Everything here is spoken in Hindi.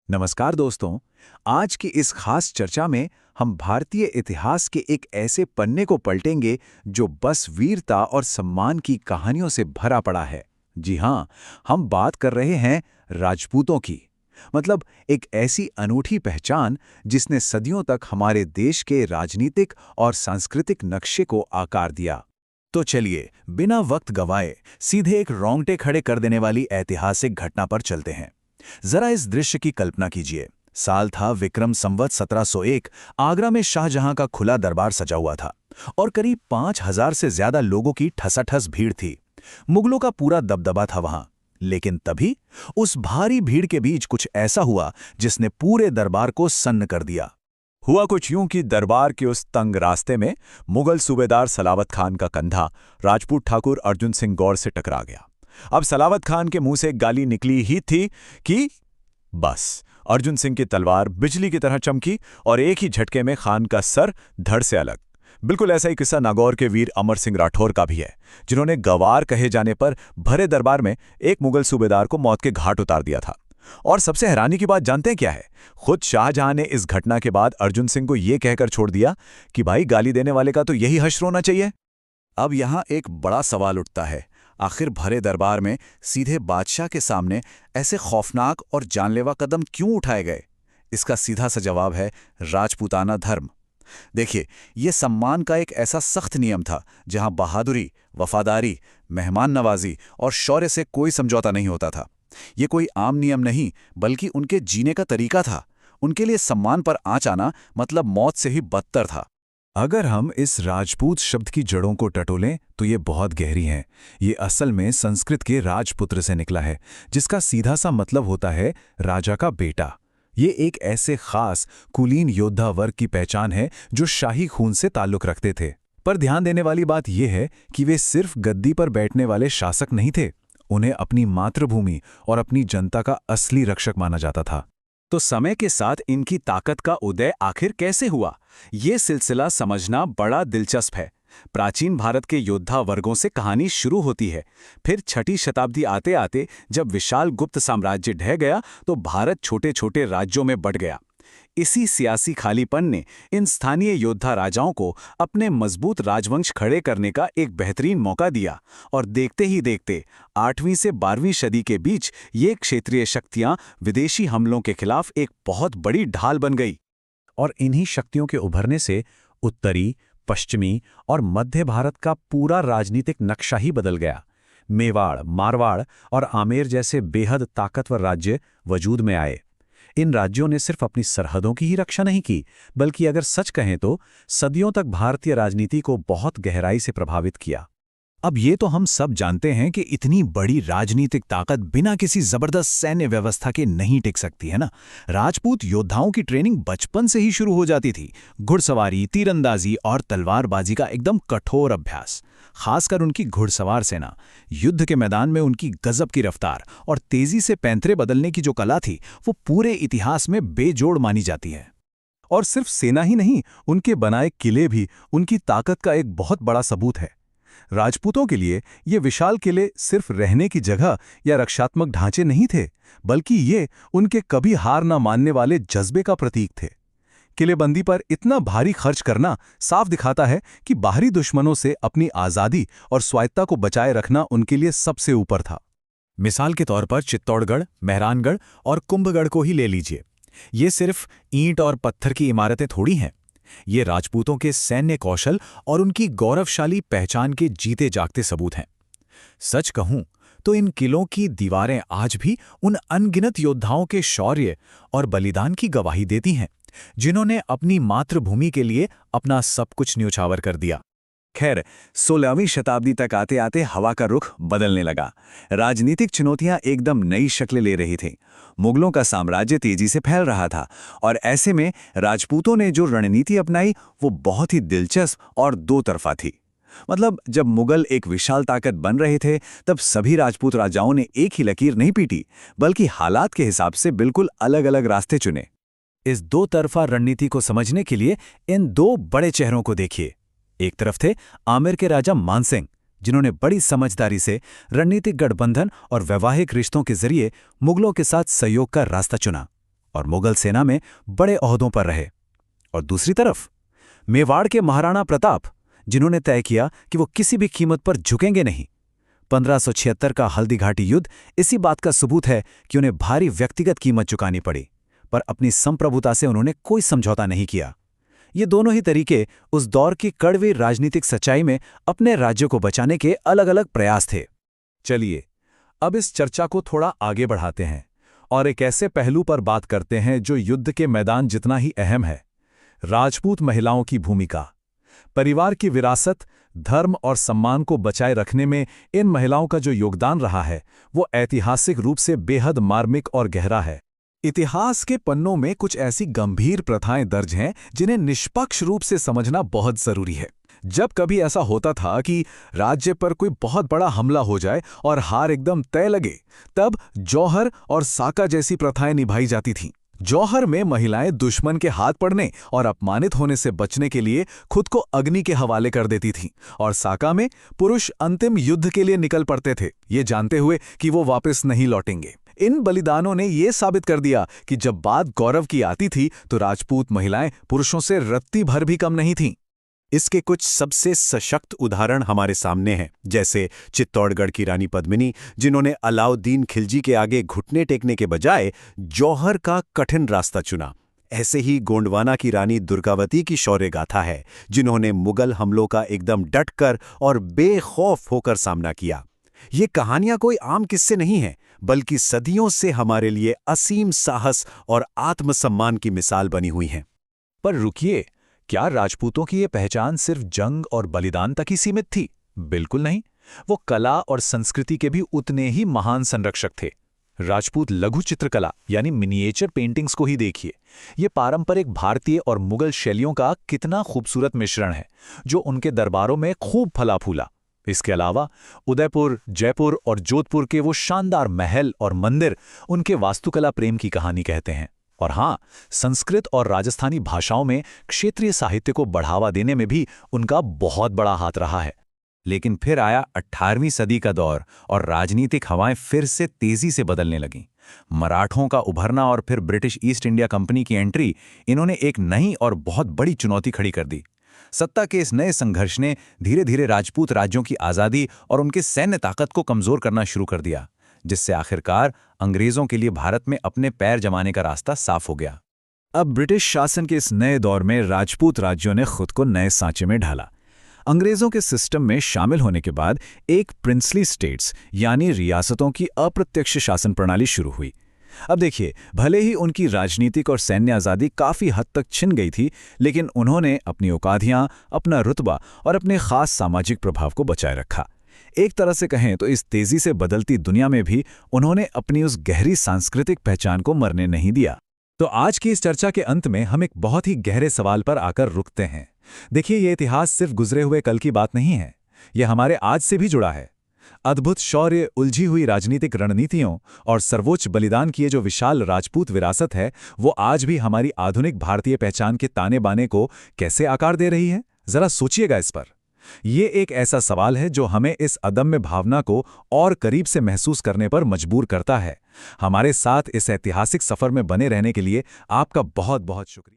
नमस्कार दोस्तों। आज की इस खास चर्चा में हम भारतीय इतिहास के एक ऐसे पन्ने को पलटेंगे जो बस वीरता और सम्मान की कहानियों से भरा पड़ा है। जी हाँ, हम बात कर रहे हैं राजपूतों की। मतलब एक ऐसी अनूठी पहचान जिसने सदियों तक हमारे देश के राजनीतिक और सांस्कृतिक नक्शे को आकार दिया। तो चलिए, बिना वक्त गवाए सीधे एक रोंगटे खड़े कर देने वाली ऐतिहासिक घटना पर चलते हैं। जरा इस दृश्य की कल्पना कीजिए। साल था विक्रम संवत 1701। आगरा में शाहजहां का खुला दरबार सजा हुआ था और करीब 5000 से ज्यादा लोगों की ठसाठस भीड़ थी। मुगलों का पूरा दबदबा था वहां। लेकिन तभी उस भारी भीड़ के बीच कुछ ऐसा हुआ जिसने पूरे दरबार को सन्न कर दिया। हुआ कुछ यूं कि दरबार के उस तंग रास्ते में मुगल सूबेदार सलावत खान का कंधा राजपूत ठाकुर अर्जुन सिंह गौर से टकरा गया। अब सलावत खान के मुंह से एक गाली निकली ही थी कि बस अर्जुन सिंह की तलवार बिजली की तरह चमकी और एक ही झटके में खान का सर धड़ से अलग। बिल्कुल ऐसा ही किस्सा नागौर के वीर अमर सिंह राठौर का भी है, जिन्होंने गवार कहे जाने पर भरे दरबार में एक मुगल सूबेदार को मौत के घाट उतार दिया था। और सबसे हैरानी की बात जानते हैं क्या है? खुद शाहजहां ने इस घटना के बाद अर्जुन सिंह को यह कहकर छोड़ दिया कि भाई, गाली देने वाले का तो यही हश्र होना चाहिए। अब यहां एक बड़ा सवाल उठता है, आखिर भरे दरबार में सीधे बादशाह के सामने ऐसे खौफनाक और जानलेवा कदम क्यों उठाए गए? इसका सीधा सा जवाब है राजपूताना धर्म। देखिए, यह सम्मान का एक ऐसा सख्त नियम था जहां बहादुरी, वफादारी, मेहमान नवाजी और शौर्य से कोई समझौता नहीं होता था। यह कोई आम नियम नहीं, बल्कि उनके जीने का तरीका था। उनके लिए सम्मान पर आंच आना मतलब मौत से ही बदतर था। अगर हम इस राजपूत शब्द की जड़ों को टटोलें तो ये बहुत गहरी हैं। ये असल में संस्कृत के राजपुत्र से निकला है, जिसका सीधा सा मतलब होता है राजा का बेटा। ये एक ऐसे खास कुलीन योद्धा वर्ग की पहचान है जो शाही खून से ताल्लुक रखते थे। पर ध्यान देने वाली बात यह है कि वे सिर्फ गद्दी पर बैठने वाले शासक नहीं थे। उन्हें अपनी मातृभूमि और अपनी जनता का असली रक्षक माना जाता था। तो समय के साथ इनकी ताकत का उदय आखिर कैसे हुआ, ये सिलसिला समझना बड़ा दिलचस्प है। प्राचीन भारत के योद्धा वर्गों से कहानी शुरू होती है। फिर 6ठी शताब्दी आते आते जब विशाल गुप्त साम्राज्य ढह गया तो भारत छोटे छोटे राज्यों में बंट गया। इसी सियासी खालीपन ने इन स्थानीय योद्धा राजाओं को अपने मजबूत राजवंश खड़े करने का एक बेहतरीन मौका दिया। और देखते ही देखते 8वीं से 12वीं सदी के बीच ये क्षेत्रीय शक्तियां विदेशी हमलों के खिलाफ एक बहुत बड़ी ढाल बन गई। और इन्हीं शक्तियों के उभरने से उत्तरी, पश्चिमी और मध्य भारत का पूरा राजनीतिक नक्शा ही बदल गया। मेवाड़, मारवाड़ और आमेर जैसे बेहद ताकतवर राज्य वजूद में आए। इन राज्यों ने सिर्फ अपनी सरहदों की ही रक्षा नहीं की, बल्कि अगर सच कहें तो सदियों तक भारतीय राजनीति को बहुत गहराई से प्रभावित किया। अब ये तो हम सब जानते हैं कि इतनी बड़ी राजनीतिक ताकत बिना किसी जबरदस्त सैन्य व्यवस्था के नहीं टिक सकती है ना। राजपूत योद्धाओं की ट्रेनिंग बचपन से ही शुरू हो जाती थी। घुड़सवारी, तीरंदाजी और तलवारबाजी का एकदम कठोर अभ्यास। खासकर उनकी घुड़सवार सेना, युद्ध के मैदान में उनकी गजब की रफ्तार और तेजी से पैंतरे बदलने की जो कला थी, वो पूरे इतिहास में बेजोड़ मानी जाती है। और सिर्फ सेना ही नहीं, उनके बनाए किले भी उनकी ताकत का एक बहुत बड़ा सबूत है। राजपूतों के लिए ये विशाल किले सिर्फ रहने की जगह या रक्षात्मक ढांचे नहीं थे, बल्कि ये उनके कभी हार न मानने वाले जज्बे का प्रतीक थे। किलेबंदी पर इतना भारी खर्च करना साफ दिखाता है कि बाहरी दुश्मनों से अपनी आज़ादी और स्वायत्ता को बचाए रखना उनके लिए सबसे ऊपर था। मिसाल के तौर पर चित्तौड़गढ़, मेहरानगढ़ और कुंभगढ़ को ही ले लीजिए। ये सिर्फ ईंट और पत्थर की इमारतें थोड़ी हैं। ये राजपूतों के सैन्य कौशल और उनकी गौरवशाली पहचान के जीते जागते सबूत हैं। सच कहूं तो इन किलों की दीवारें आज भी उन अनगिनत योद्धाओं के शौर्य और बलिदान की गवाही देती हैं, जिन्होंने अपनी मातृभूमि के लिए अपना सब कुछ न्योछावर कर दिया। खैर, 16वीं शताब्दी तक आते आते हवा का रुख बदलने लगा। राजनीतिक चुनौतियां एकदम नई शक्लें ले रही थीं। मुगलों का साम्राज्य तेजी से फैल रहा था और ऐसे में राजपूतों ने जो रणनीति अपनाई वो बहुत ही दिलचस्प और दो तरफा थी। मतलब जब मुगल एक विशाल ताकत बन रहे थे, तब सभी राजपूत राजाओं ने एक ही लकीर नहीं पीटी, बल्कि हालात के हिसाब से बिल्कुल अलग अलग रास्ते चुने। इस दो तरफा रणनीति को समझने के लिए इन दो बड़े चेहरों को देखिए। एक तरफ थे आमेर के राजा मानसिंह, जिन्होंने बड़ी समझदारी से रणनीतिक गठबंधन और वैवाहिक रिश्तों के जरिए मुगलों के साथ सहयोग का रास्ता चुना। और मुगल सेना में बड़े ओहदों पर रहे। और दूसरी तरफ मेवाड़ के महाराणा प्रताप, जिन्होंने तय किया कि वो किसी भी कीमत पर झुकेंगे नहीं। 1576 का हल्दी घाटी युद्ध इसी बात का सबूत है कि उन्हें भारी व्यक्तिगत कीमत चुकानी पड़ी, पर अपनी संप्रभुता से उन्होंने कोई समझौता नहीं किया। ये दोनों ही तरीके उस दौर की कड़वी राजनीतिक सच्चाई में अपने राज्य को बचाने के अलग-अलग प्रयास थे। चलिए अब इस चर्चा को थोड़ा आगे बढ़ाते हैं और एक ऐसे पहलू पर बात करते हैं जो युद्ध के मैदान जितना ही अहम है, राजपूत महिलाओं की भूमिका। परिवार की विरासत, धर्म और सम्मान को बचाए रखने में इन महिलाओं का जो योगदान रहा है वो ऐतिहासिक रूप से बेहद मार्मिक और गहरा है। इतिहास के पन्नों में कुछ ऐसी गंभीर प्रथाएं दर्ज हैं जिन्हें निष्पक्ष रूप से समझना बहुत जरूरी है। जब कभी ऐसा होता था कि राज्य पर कोई बहुत बड़ा हमला हो जाए और हार एकदम तय लगे, तब जौहर और साका जैसी प्रथाएं निभाई जाती थीं। जौहर में महिलाएं दुश्मन के हाथ पड़ने और अपमानित होने से बचने के लिए खुद को अग्नि के हवाले कर देती थीं, और साका में पुरुष अंतिम युद्ध के लिए निकल पड़ते थे, ये जानते हुए कि वो वापस नहीं लौटेंगे। इन बलिदानों ने ये साबित कर दिया कि जब बात गौरव की आती थी तो राजपूत महिलाएं पुरुषों से रत्ती भर भी कम नहीं थीं। इसके कुछ सबसे सशक्त उदाहरण हमारे सामने हैं, जैसे चित्तौड़गढ़ की रानी पद्मिनी, जिन्होंने अलाउद्दीन खिलजी के आगे घुटने टेकने के बजाय जौहर का कठिन रास्ता चुना। ऐसे ही गोंडवाना की रानी दुर्गावती की शौर्य गाथा है, जिन्होंने मुगल हमलों का एकदम डटकर और बेखौफ होकर सामना किया। ये कहानियां कोई आम किस्से नहीं हैं, बल्कि सदियों से हमारे लिए असीम साहस और आत्मसम्मान की मिसाल बनी हुई हैं। पर रुकिए, क्या राजपूतों की ये पहचान सिर्फ जंग और बलिदान तक ही सीमित थी? बिल्कुल नहीं। वो कला और संस्कृति के भी उतने ही महान संरक्षक थे। राजपूत लघु चित्रकला यानी मिनिएचर पेंटिंग्स को ही देखिए। ये पारंपरिक भारतीय और मुगल शैलियों का कितना खूबसूरत मिश्रण है, जो उनके दरबारों में खूब फला फूला। इसके अलावा उदयपुर, जयपुर और जोधपुर के वो शानदार महल और मंदिर उनके वास्तुकला प्रेम की कहानी कहते हैं। और हाँ, संस्कृत और राजस्थानी भाषाओं में क्षेत्रीय साहित्य को बढ़ावा देने में भी उनका बहुत बड़ा हाथ रहा है। लेकिन फिर आया 18वीं सदी का दौर और राजनीतिक हवाएं फिर से तेजी से बदलने लगीं। मराठों का उभरना और फिर ब्रिटिश ईस्ट इंडिया कंपनी की एंट्री, इन्होंने एक नई और बहुत बड़ी चुनौती खड़ी कर दी। सत्ता के इस नए संघर्ष ने धीरे धीरे राजपूत राज्यों की आज़ादी और उनके सैन्य ताकत को कमज़ोर करना शुरू कर दिया, जिससे आखिरकार अंग्रेज़ों के लिए भारत में अपने पैर जमाने का रास्ता साफ हो गया। अब ब्रिटिश शासन के इस नए दौर में राजपूत राज्यों ने खुद को नए सांचे में ढाला। अंग्रेज़ों के सिस्टम में शामिल होने के बाद एक प्रिंसली स्टेट्स यानी रियासतों की अप्रत्यक्ष शासन प्रणाली शुरू हुई। अब देखिए, भले ही उनकी राजनीतिक और सैन्य आज़ादी काफ़ी हद तक छिन गई थी, लेकिन उन्होंने अपनी औकादियाँ, अपना रुतबा और अपने ख़ास सामाजिक प्रभाव को बचाए रखा। एक तरह से कहें तो इस तेज़ी से बदलती दुनिया में भी उन्होंने अपनी उस गहरी सांस्कृतिक पहचान को मरने नहीं दिया। तो आज की इस चर्चा के अंत में हम एक बहुत ही गहरे सवाल पर आकर रुकते हैं। देखिए, ये इतिहास सिर्फ गुजरे हुए कल की बात नहीं है, ये हमारे आज से भी जुड़ा है। अद्भुत शौर्य, उलझी हुई राजनीतिक रणनीतियों और सर्वोच्च बलिदान की जो विशाल राजपूत विरासत है, वो आज भी हमारी आधुनिक भारतीय पहचान के ताने बाने को कैसे आकार दे रही है। जरा सोचिएगा इस पर। ये एक ऐसा सवाल है जो हमें इस अदम्य भावना को और करीब से महसूस करने पर मजबूर करता है। हमारे साथ इस ऐतिहासिक सफर में बने रहने के लिए आपका बहुत बहुत शुक्रिया।